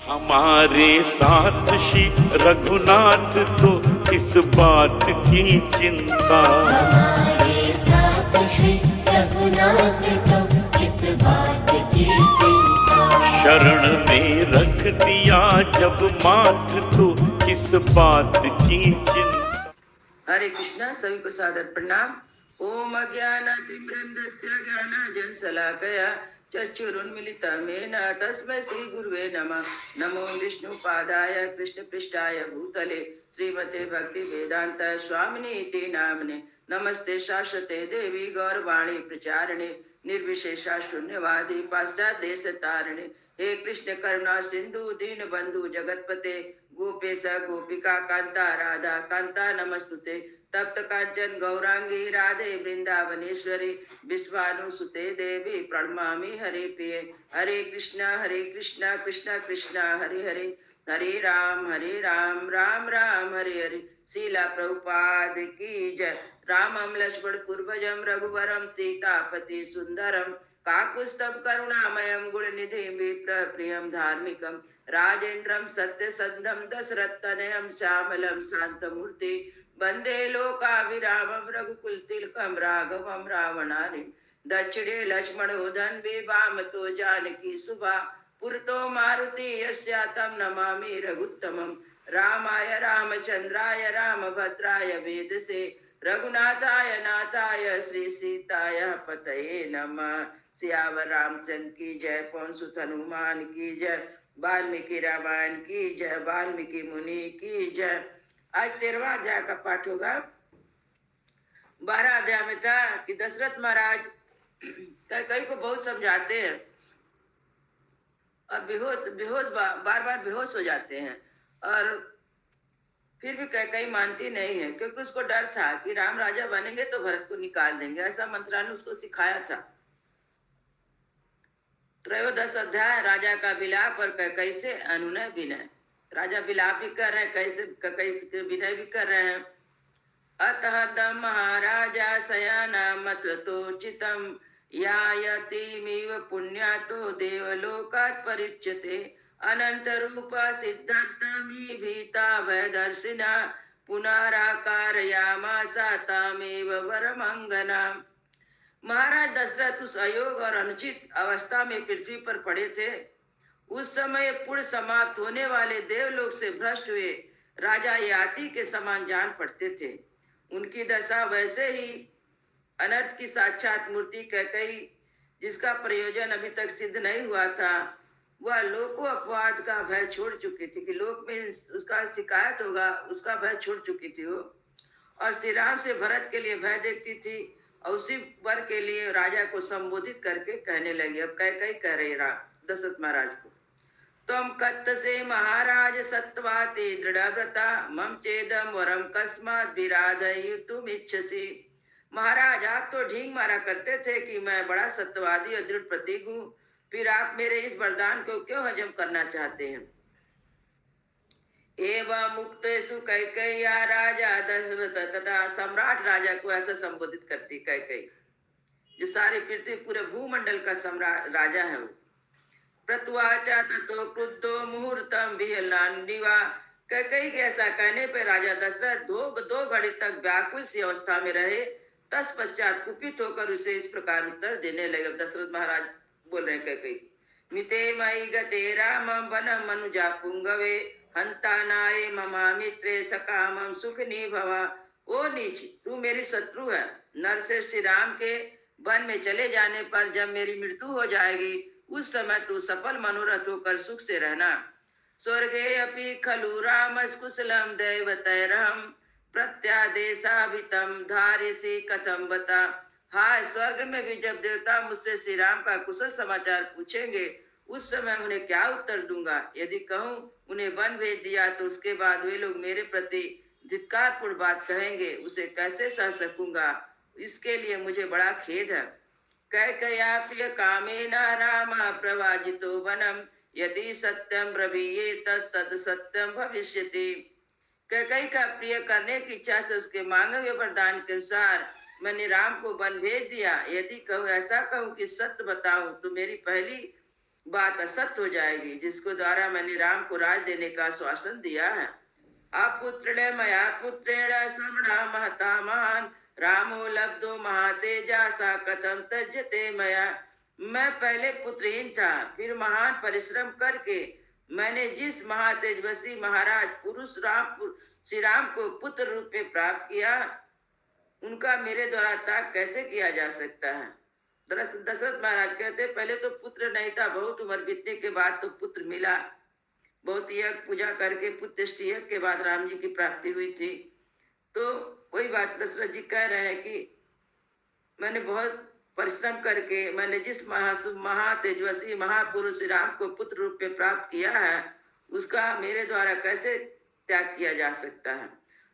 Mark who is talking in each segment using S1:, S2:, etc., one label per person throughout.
S1: हमारे साथ श्री रघुनाथ तो किस बात की चिंता।
S2: हमारे साथ श्री रघुनाथ तो किस बात की चिंता।
S1: शरण में रख दिया जब माथ तो किस बात की चिंता।
S3: हरे कृष्णा। सभी को सादर प्रणाम। ओम अज्ञानातिमृन्दस्य ज्ञानाञ्जनशलाकया चक्षुरुन्मीलितमेन तस्मै श्री गुरुवे नमः। नमो विष्णुपादाय कृष्णपृष्ठाय भूतले श्रीमते भक्ति वेदांत स्वामिने इति नामने। नमस्ते शाश्वते देवी गौरवाणी प्रचारिणे निर्विशेषा शून्यवादी पाश्चात्य देश तारिणे। हे कृष्ण करुणा सिंधु दीन बंधु जगतपते गोपेश गोपिका कांता राधा कांता नमस्तुते। तप्त कांचन गौरांगी राधे वृंदावनेश्वरी विश्वानुसुते देवी प्रणमामि हरे प्रिय। हरे कृष्णा कृष्णा कृष्णा हरे हरे हरे राम राम राम हरे हरे। शीला प्रभुपाद की जय। रामं लक्ष्मण पूर्वजं रघुवरं सीतापति सुंदरम काकुत्स्थं करुणामयं गुणनिधिं विप्रप्रियं धार्मिकं राजेन्द्रं सत्यसन्धं दशरथतनयं श्यामलं शान्तमूर्ति वन्दे लोकाभिरामं रघुकुलतिलकं राघवं रावणारिं। दक्षिणे लक्ष्मणो धन्वी वामतो जानकी सुभा पुरतो मारुति यस्यातं नमामि रघुत्तमं। रामाय रामचंद्राय रामभद्राय वेदसे रघुनाथाय नाथाय श्री सीताय पतये नमः। सियावर रामचंद्र की जय। पवन सुत हनुमान की जय। वाल्मीकि रामायण की जय। वाल्मीकि मुनि की जय। आज 13वां अध्याय का पाठ होगा। 12 अध्याय में था कि दशरथ महाराज कई को बहुत समझाते हैं और बेहोश बार बार बेहोश हो जाते हैं और फिर भी कई मानती नहीं है, क्योंकि उसको डर था कि राम राजा बनेंगे तो भरत को निकाल देंगे। ऐसा मंत्रा ने उसको सिखाया था। त्रयोदश अध्याय राजा का विलाप और कैसे अनुनय विनय। राजा विलाप भी कर रहे हैं, कैसे विनय भी कर रहे हैं। अतः तम महाराजा शयाना मततोचितम यायतिमिव पुण्यातो देवलोकात् परिच्यते अनंत रूप सिद्धार्थमी भीता वैदर्शिना पुनराकारयामासा तामेव वरमंगना। महाराज दशरथ उस अयोग और अनुचित अवस्था में पृथ्वी पर पड़े थे। उस समय पुण्य समाप्त होने वाले देवलोक से भ्रष्ट हुए राजा याति के समान जान पड़ते थे। उनकी दशा वैसे ही अनर्थ की साक्षात मूर्ति कैकेयी, जिसका प्रयोजन अभी तक सिद्ध नहीं हुआ था, वह लोको अपवाद का भय छोड़ चुकी थी कि लोक में उसका शिकायत होगा, उसका भय छोड़ चुकी थी वो। और श्री राम से भरत के लिए भय देखती थी और उसी वर के लिए राजा को संबोधित करके कहने लगी। अब कैकेयी कह रही दशरथ महाराज को, तम कत्त से महाराज सत्वाति दृढ़व्रता मम चेदम वरम कस्मात् विराधयुतुम इच्छसि। महाराज आप तो ढींग मारा करते थे कि मैं बड़ा सत्यवादी और दृढ़ प्रतीक हूँ, फिर आप मेरे इस वरदान को क्यों हजम करना चाहते हैं। एवं मुक्तेषु कैकेय्या राजा दशरथ तथा सम्राट राजा को ऐसा संबोधित करती कैकेयी, जो सारी पृथ्वी पूरे भूमंडल का सम्राट राजा है वो। प्रत्वाचा ततो क्रुद्धो मुहूर्तम विहलान्निवा। कैकेयी के ऐसा कहने पर राजा दशरथ दो घड़ी तक व्याकुल सी अवस्था में रहे। तत्पश्चात कुपित होकर उसे इस प्रकार उत्तर देने लगे। दशरथ महाराज बोल रहे हैं कैकेयी, मिते मयि गते राम वनम मनुजा पुंगवे हंता नाये ममा मित्रे सकामम सुखनी भवा। ओ नीच, तू मेरी शत्रु है। नर से श्री राम के वन में चले जाने पर जब मेरी मृत्यु हो जाएगी, उस समय तू सफल मनोरथ होकर सुख से रहना। स्वर्गे अपि खलु राम कुशलम दैवतैरहम प्रत्यादेशाभितम धार्यसि कथम बता। हाय, स्वर्ग में भी जब देवता मुझसे श्री राम का कुशल समाचार पूछेंगे, उस समय उन्हें क्या उत्तर दूंगा। यदि कहूँ उन्हें वन भेज दिया तो उसके बाद वे लोग मेरे प्रति धिक्कारपूर्ण बात कहेंगे, उसे कैसे सह सकूंगा। इसके लिए मुझे बड़ा खेद है। कैकेय्या प्रिय कामेन राम प्रवाजितो वनम यदि सत्यम ब्रवीयेत तद सत्यम भविष्यति। कैकेयी का प्रिय करने की इच्छा से उसके मांगे हुए वरदान के अनुसार मैंने राम को वन भेज दिया। यदि कहूँ ऐसा कहूँ कि सत्य बताऊं तो मेरी पहली बात असत्य हो जाएगी, जिसको द्वारा मैंने राम को राज देने का आश्वासन दिया है। अपुत्रे मया पुत्रेण समणा महता महान रामो लब्धो महातेजा सा कथम तज्जते मया। मैं पहले पुत्रहीन था, फिर महान परिश्रम करके मैंने जिस महातेजस्वी महाराज पुरुष श्री राम को पुत्र रूप में प्राप्त किया, उनका मेरे द्वारा त्याग कैसे किया जा सकता है। दशरथ महाराज कहते पहले तो पुत्र नहीं था, बहुत उम्र बीतने के बाद तो पुत्र मिला, बहुत यज्ञ पूजा करके पुत्र यज्ञ के बाद राम जी की प्राप्ति हुई थी। तो वही बात दशरथ जी कह रहे हैं कि मैंने बहुत परिश्रम करके मैंने जिस महातेजस्वी महापुरुष श्री राम को पुत्र रूप में प्राप्त किया है, उसका मेरे द्वारा कैसे त्याग किया जा सकता है।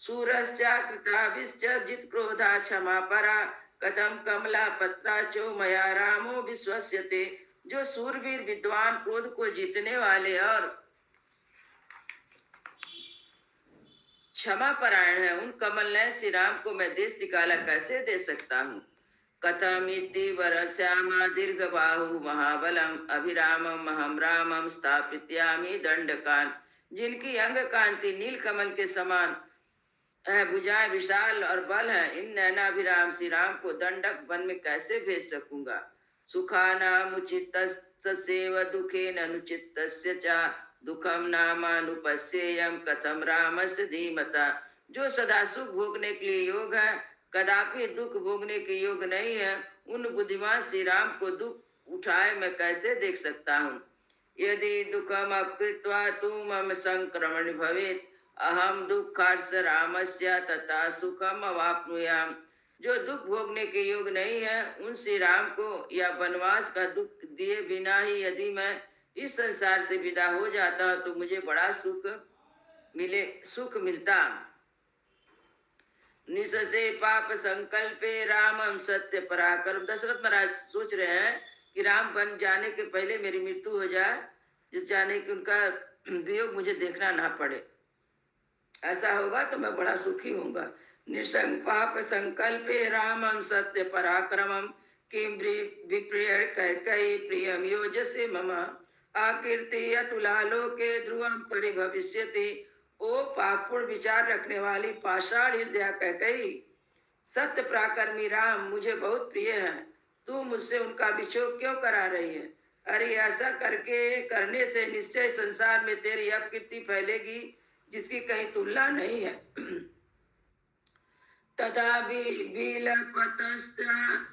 S3: सूरश्चा कृताभिश्च जित क्रोधा क्षमा परा कथम कमला पत्रा चो मया रामो विश्वस्यते। जो सूरवीर विद्वान क्रोध को जीतने वाले और क्षमा परायण है, उन कमल ने श्री राम को मैं देश निकाला कैसे दे सकता हूँ। कथमिति वरश्यामा दीर्घ बाहु महाबलम अभिरामम अहम रामम स्थापित्यामि दंडकान। जिनकी अंग कांति नील कमल के समान है, भुजाएं विशाल और बल है, इन नैनाभिराम श्री राम को दंडक वन में कैसे भेज सकूंगा। सुखानाम उचितस्यैव दुखेन अनुचितस्य च दुखम नामानुपस्येयम कथम रामस्य धीमता। जो सदा सुख भोगने के लिए योग है, कदापि दुख भोगने के योग नहीं है, उन बुद्धिमान श्री राम को दुख उठाए मैं कैसे देख सकता हूँ। यदि दुखम अकृत्वा तु मम संक्रमण भवेत् अहम दुखार्थ रामस्य तथा सुखम अवाप्नुयाम। जो दुख भोगने के योग नहीं है, उन श्री राम को या वनवास का दुख दिए बिना ही यदि मैं इस संसार से विदा हो जाता तो मुझे बड़ा सुख मिलता। निससे पाप संकल्पे रामम सत्य पराक्रम। दशरथ महाराज सोच रहे हैं कि राम बन जाने के पहले मेरी मृत्यु हो जाए, जिस जाने कि उनका वियोग मुझे देखना ना पड़े। ऐसा होगा तो मैं बड़ा सुखी होऊंगा। निसंग पाप संकल्पे रामम सत्य पराक्रमम किम विप्रिय कैकयी प्रियम योजसे मम आकीर्ति अतुलालोके ध्रुवम परिभविष्यति। ओ पापपूर्ण विचार रखने वाली पाषाण हृदय कैकयी, सत्य पराक्रमी राम मुझे बहुत प्रिय है, तू मुझसे उनका विक्षोभ क्यों करा रही है। अरे ऐसा करने से निश्चय संसार में तेरी अपकीर्ति फैलेगी, जिसकी कहीं तुलना नहीं है। तथा बिलपतश्च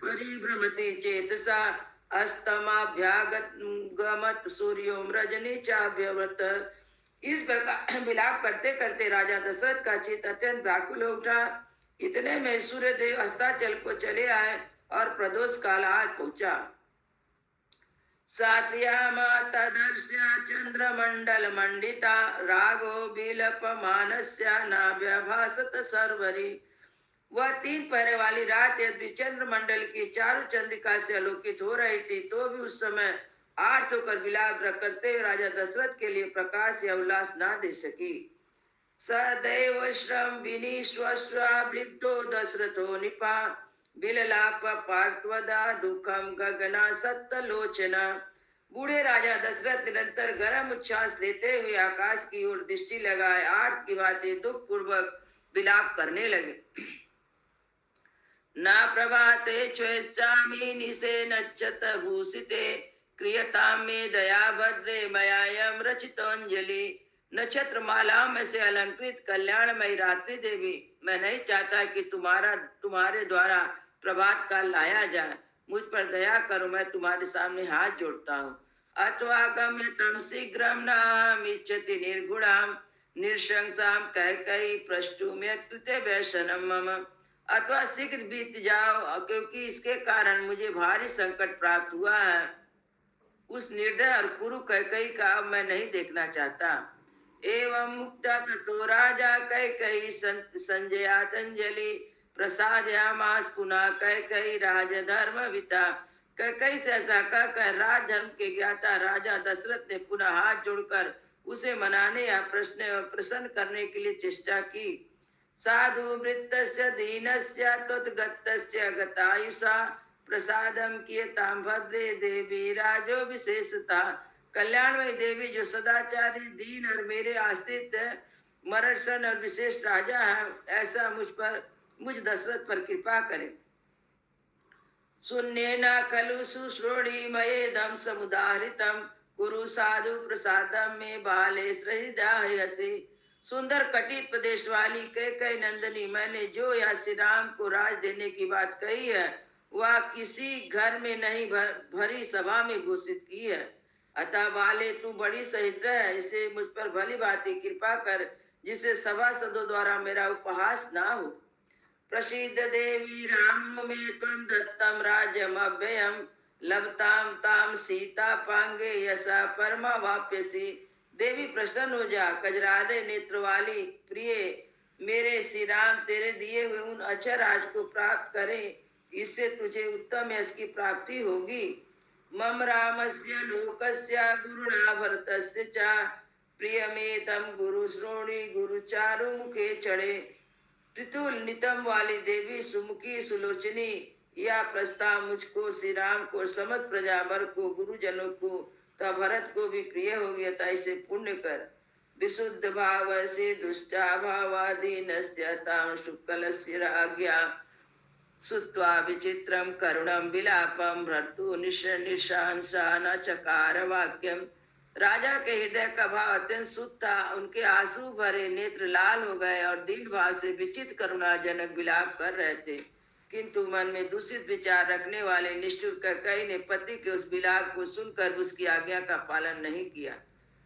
S3: परिभ्रमति चेतसा अस्तमाभ्यागमत सूर्यों रजनी चाभ्यवत। इस प्रकार विलाप करते करते राजा दशरथ का चित्त अत्यंत व्याकुल हो उठा। इतने में सूर्य देव अस्ताचल को चले आए और प्रदोष काल आज पहुंचा। सात्यामा तदर्श्य चंद्रमंडल मंडिता रागो बिलपमानस्य नाभ्यभासत सर्वरी। वह 3 पहरे वाली रात यदि चंद्रमंडल की चारों चंद्रिका से आलोकित हो रही थी, तो भी उस समय आर्त होकर विलाप करते हुए राजा दशरथ के लिए प्रकाश या उल्लास ना दे सकी। सदैव श्रम विनिश्वस्वाब्लिद्धो दशरथो निपा बिललाप पार्श्वदा दुखम गगना सत्तलोचना। बूढ़े राजा दशरथ निरंतर गर्म उच्छ्वास लेते हुए आकाश की ओर दृष्टि लगाए आर्त की बातें दुख पूर्वक विलाप करने लगे। ना प्रभाते स्वेच्छामि निशे नक्षत भूषिते क्रियताम में दया भद्रे मयायम रचितोंजलि। नक्षत्र मालाओं में से अलंकृत कल्याणमयी रात्रि देवी, मैं नहीं चाहता कि तुम्हारे द्वारा प्रभात काल लाया जाए। मुझ पर दया करो, मैं तुम्हारे सामने हाथ जोड़ता हूँ। अथवा गम्यतम शीघ्रम नाम इच्छति निर्गुणाम निशंसाम कैकयी प्रष्टुम्यत कृते वैशनम मम। अथवा शीघ्र बीत जाओ, क्योंकि इसके कारण मुझे भारी संकट प्राप्त हुआ है। उस निर्दय और कुरु कैकयी का अब मैं नहीं देखना चाहता। एवं मुक्ता ततो राजा कैकयी संजयातंजलि प्रसादयामास पुनः कैकयी राजधर्मविता। कैकयी से ऐसा कहकर राजधर्म के ज्ञाता राजा दशरथ ने पुनः हाथ जोड़कर उसे मनाने या प्रसन्न करने के लिए चेष्टा की। साधु वृत्तस्य दीनस्य त्वद्गतस्य गतायुषा प्रसादम कियताम भद्रे देवी राजो विशेषता। कल्याणमयी देवी जो सदाचारी, दीन और मेरे आश्रित मरसन और विशेष राजा है, ऐसा मुझ दशरथ पर कृपा करे। शून्येन खलु शुश्रोणीमयेदं समुदाहृतं कुरु साधु प्रसादम में बाले हृदय। सुंदर कटित प्रदेश वाली कई नंदनी, मैंने जो यह श्री राम को राज देने की बात कही है वह किसी घर में नहीं भरी सभा में घोषित की है। अतः बाले तू बड़ी सहिष्णु है, इसलिए मुझ पर भली भांति कृपा कर, जिससे सभासदों द्वारा मेरा उपहास ना हो। प्रसिद्ध देवी राम में त्वं दत्तम राज्यम अव्ययम लभताम ताम सीता पांगे यशा परमा वाप्यसी। देवी प्रसन्न हो जा, कजरारे नेत्र वाली प्रिय मेरे श्री राम तेरे दिए हुए उन अक्षर राज को प्राप्त करें, इससे तुझे उत्तम यश की प्राप्ति होगी। मम रामस्य लोकस्य गुरुणा भरतस्य च प्रियमेतम गुरु श्रोणी गुरु चारु मुखे चढ़े। त्रितुल नितम वाली देवी सुमुखी सुलोचनी, यह प्रस्ताव मुझको श्री राम को समस्त प्रजा वर्ग को गुरुजनों को तथा भरत को भी प्रिय हो गया था, इसे पुण्य कर। विशुद्ध भाव से दुष्टा भावादीनस्य ताम शुक्लस्य राज्ञा सुत्वा विचित्रम करुणम विलापम भर्तु निशांसा न चकार वाक्यम। राजा के हृदय का भाव अत्यंत शुद्ध था, उनके आंसू भरे नेत्र लाल हो गए और दीन भाव से विचित्र करुणाजनक विलाप कर रहे थे। किंतु मन में दूषित विचार रखने वाले निष्ठुर कैकेयी ने पति के उस विलाप को सुनकर उसकी आज्ञा का पालन नहीं किया।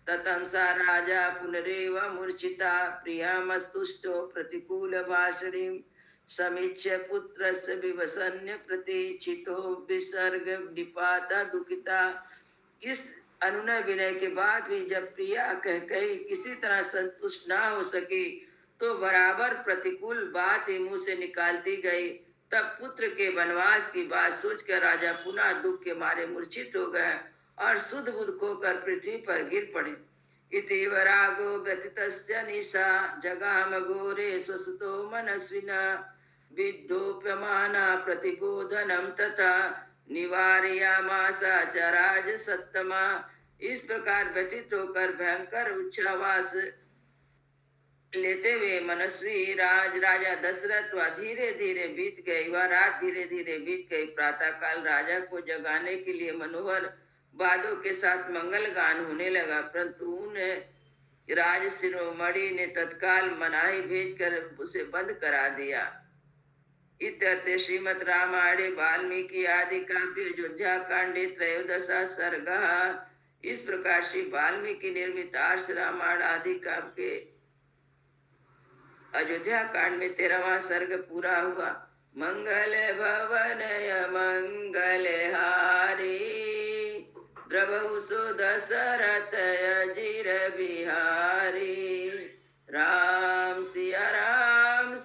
S3: ततम सा राजा पुनरेव मूर्छिता प्रियमस्तुष्टो प्रतिकूल भाषणीम समीक्ष्य पुत्रस्य विवसन्य प्रतीक्षितो विसर्ग निपाता दुखिता। इस अनुनय विनय के बाद भी जब प्रिया कैकेयी किसी तरह संतुष्ट ना हो सकी तो बराबर प्रतिकूल बात ही मुंह से निकालती गई। तब पुत्र के वनवास की बात सोचकर राजा पुनः दुख के मारे मूर्छित हो गए और शुद्ध बुद्ध होकर पृथ्वी पर गिर पड़े। इति वरागो व्यथितस्य निशा जगाम घोरे स्वसुतो मनस्विना विद्धोप्यमाना प्रतिबोधनम तथा निवारयामासा च राज सत्तमा। इस प्रकार व्यथित होकर भयंकर उच्छ्वास लेते हुए मनस्वी राजा दशरथ वह धीरे धीरे बीत गई, वह रात धीरे धीरे बीत गई। प्रातः काल राजा को जगाने के लिए मनोहर वादों के साथ मंगल गान होने लगा, परंतु उन्हें राज शिरोमणि ने तत्काल मनाही भेजकर उसे बंद करा दिया। इत्यर्थे श्रीमद् रामायणे वाल्मीकि आदि काव्य अयोध्या कांडे त्रयोदशा सर्गः। इस प्रकार श्री वाल्मीकि निर्मित आर्ष रामायण आदि काव्य के अयोध्या कांड में 13वां सर्ग पूरा हुआ। मंगल भवनय मंगल हारी द्रवहु सो दशरथ अजिर बिहारी। राम सिया राम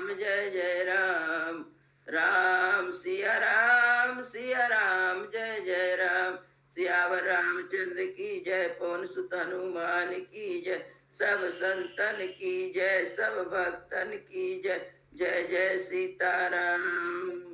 S3: जय जय राम। राम सिया राम जय जय राम। सियावर रामचंद्र की जय, पवन सुत हनुमान की जय, सब संतन की जय, सब भक्तन की जय। जय जय सीताराम।